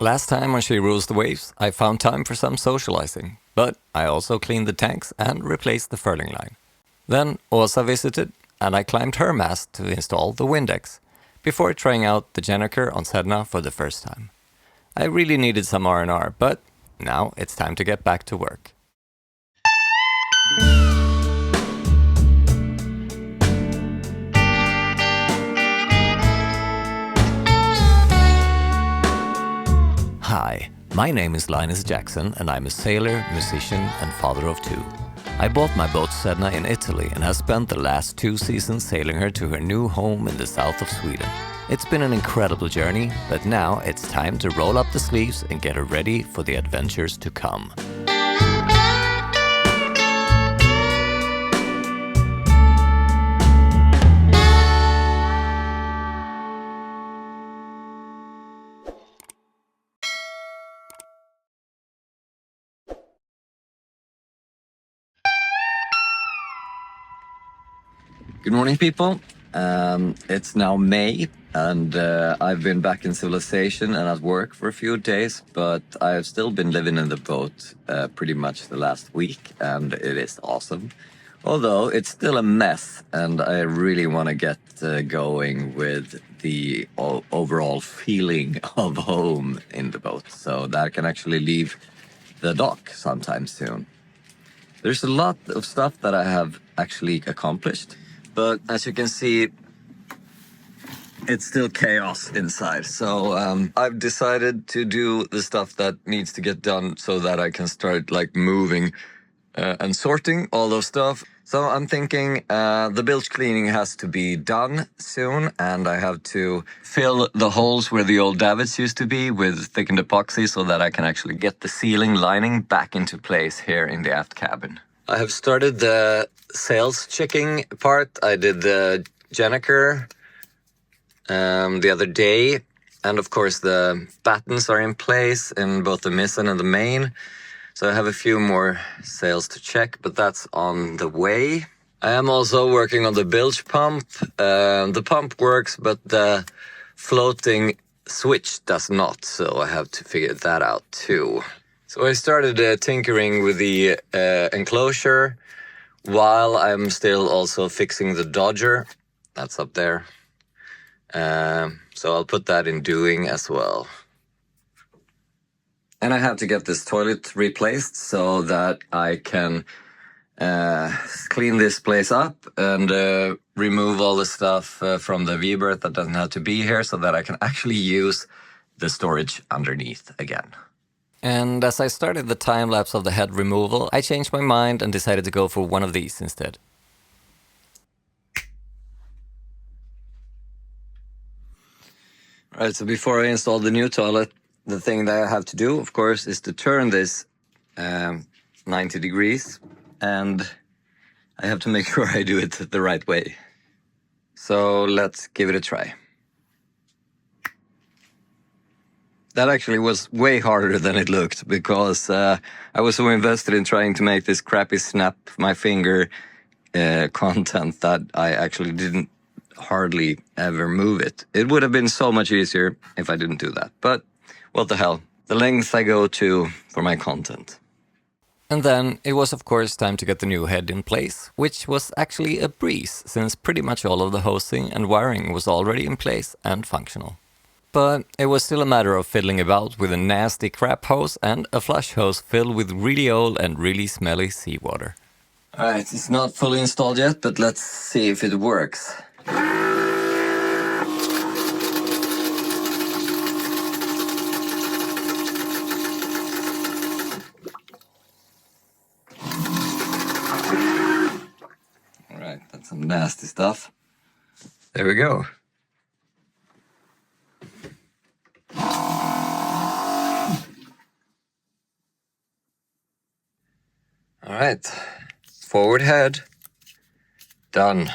Last time on She Rules the Waves, I found time for some socializing, but I also cleaned the tanks and replaced the furling line. Then Åsa visited, and I climbed her mast to install the Windex, before trying out the Generator on Sedna for the first time. I really needed some R&R, but now it's time to get back to work. Hi, my name is Linus Jackson and I'm a sailor, musician and father of two. I bought my boat Sedna in Italy and have spent the last 2 seasons sailing her to her new home in the south of Sweden. It's been an incredible journey, but now it's time to roll up the sleeves and get her ready for the adventures to come. Good morning, people. It's now May, and I've been back in civilization and at work for a few days, but I've still been living in the boat pretty much the last week, and it is awesome. Although it's still a mess, and I really want to get going with the overall feeling of home in the boat, so that I can actually leave the dock sometime soon. There's a lot of stuff that I have actually accomplished. But as you can see, it's still chaos inside. So I've decided to do the stuff that needs to get done so that I can start like moving and sorting all those stuff. So I'm thinking the bilge cleaning has to be done soon, and I have to fill the holes where the old davits used to be with thickened epoxy so that I can actually get the ceiling lining back into place here in the aft cabin. I have started the sails checking part. I did the Generator the other day, and of course the battens are in place in both the mizzen and the main. So I have a few more sails to check, but that's on the way. I am also working on the bilge pump. The pump works, but the floating switch does not, so I have to figure that out too. So I started tinkering with the enclosure while I'm still also fixing the dodger. That's up there. So I'll put that in doing as well. And I have to get this toilet replaced so that I can clean this place up and remove all the stuff from the V-berth that doesn't have to be here so that I can actually use the storage underneath again. And as I started the time-lapse of the head removal, I changed my mind and decided to go for one of these instead. Right, so before I install the new toilet, the thing that I have to do, of course, is to turn this 90 degrees, and I have to make sure I do it the right way. So let's give it a try. That actually was way harder than it looked, because I was so invested in trying to make this crappy snap my finger content that I actually didn't hardly ever move it. It would have been so much easier if I didn't do that. But what the hell, the lengths I go to for my content. And then it was of course time to get the new head in place, which was actually a breeze, since pretty much all of the hosing and wiring was already in place and functional. But it was still a matter of fiddling about with a nasty crap hose and a flush hose filled with really old and really smelly seawater. Alright, it's not fully installed yet, but let's see if it works. Alright, that's some nasty stuff. There we go. All right, forward head, done.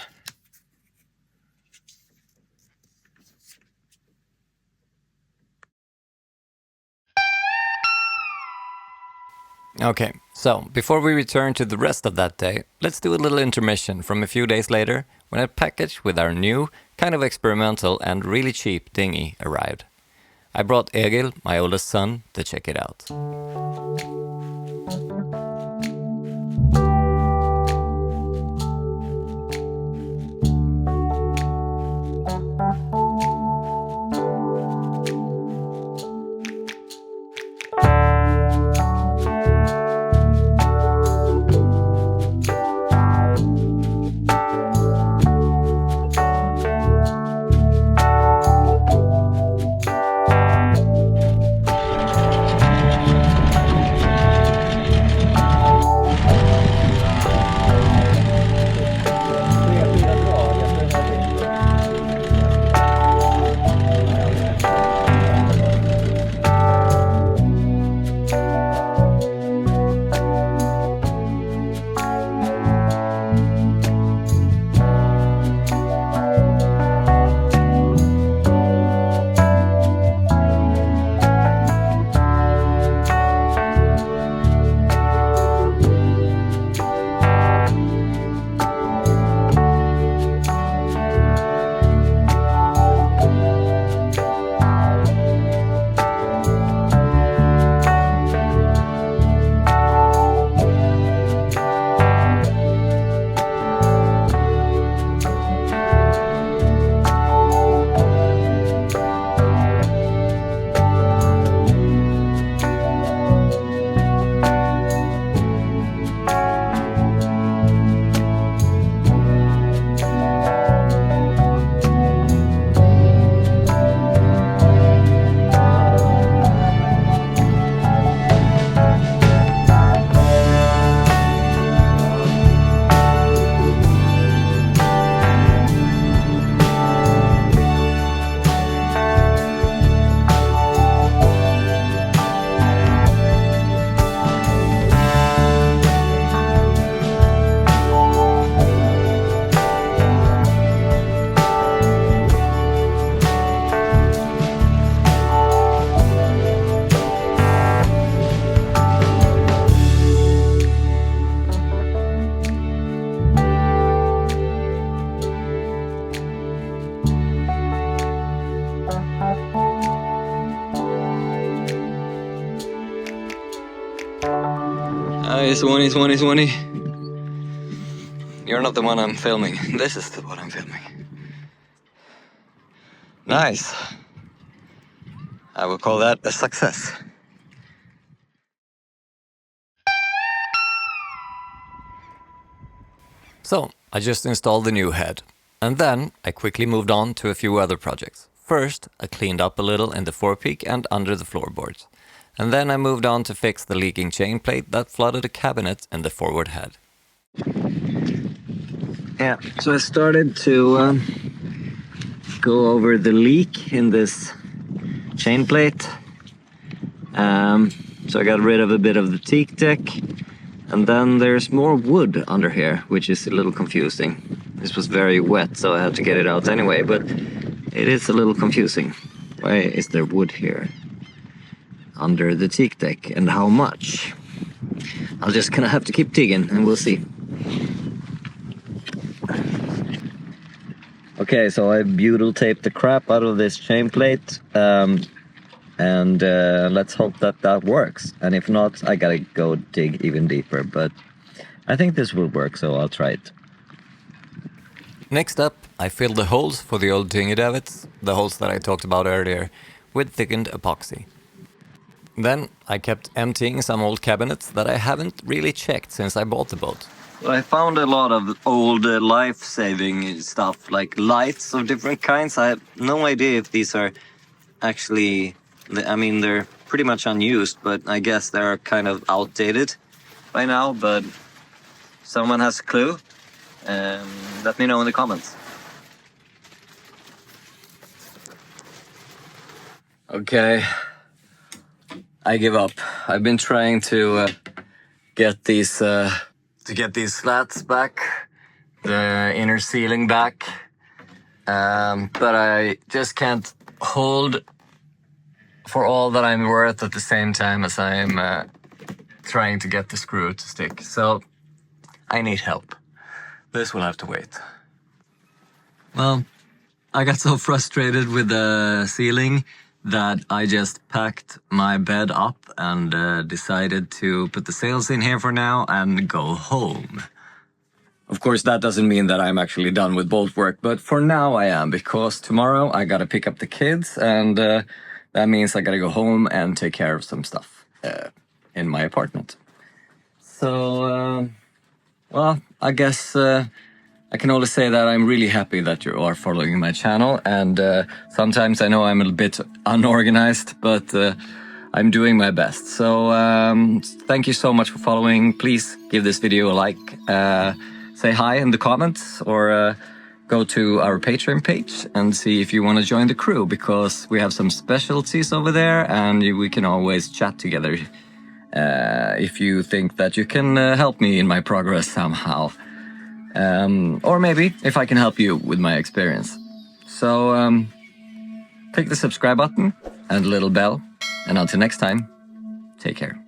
Okay, so before we return to the rest of that day, let's do a little intermission from a few days later when a package with our new, kind of experimental and really cheap dinghy arrived. I brought Egil, my oldest son, to check it out. Swanee. You're not the one I'm filming. This is the one I'm filming. Nice. I will call that a success. So, I just installed the new head. And then I quickly moved on to a few other projects. First, I cleaned up a little in the forepeak and under the floorboards. And then I moved on to fix the leaking chain plate that flooded a cabinet in the forward head. Yeah, so I started to go over the leak in this chain plate. So I got rid of a bit of the teak deck. And then there's more wood under here, which is a little confusing. This was very wet, so I had to get it out anyway, but it is a little confusing. Why is there wood here under the teak deck, and how much? I'm just gonna have to keep digging and we'll see. Okay, so I butyl taped the crap out of this chain plate, and let's hope that that works. And if not, I gotta go dig even deeper, but I think this will work, so I'll try it. Next up, I filled the holes for the old dinghy davits, the holes that I talked about earlier, with thickened epoxy. Then I kept emptying some old cabinets that I haven't really checked since I bought the boat. Well, I found a lot of old life-saving stuff, like lights of different kinds. I have no idea if these are actually, I mean, they're pretty much unused, but I guess they're kind of outdated by now, but someone has a clue, let me know in the comments. Okay, I give up. I've been trying to get these slats back, the inner ceiling back, but I just can't hold for all that I'm worth at the same time as I'm trying to get the screw to stick. So I need help. This will have to wait. Well, I got so frustrated with the ceiling that I just packed my bed up and decided to put the sails in here for now and go home. Of course, that doesn't mean that I'm actually done with boat work, but for now I am, because tomorrow I gotta pick up the kids, and that means I gotta go home and take care of some stuff in my apartment. So, well, I guess I can only say that I'm really happy that you are following my channel, and sometimes I know I'm a bit unorganized, but I'm doing my best. So thank you so much for following. Please give this video a like, say hi in the comments, or go to our Patreon page and see if you want to join the crew, because we have some specialties over there and we can always chat together if you think that you can help me in my progress somehow. Or maybe if I can help you with my experience. So click the subscribe button and the little bell, and until next time, take care.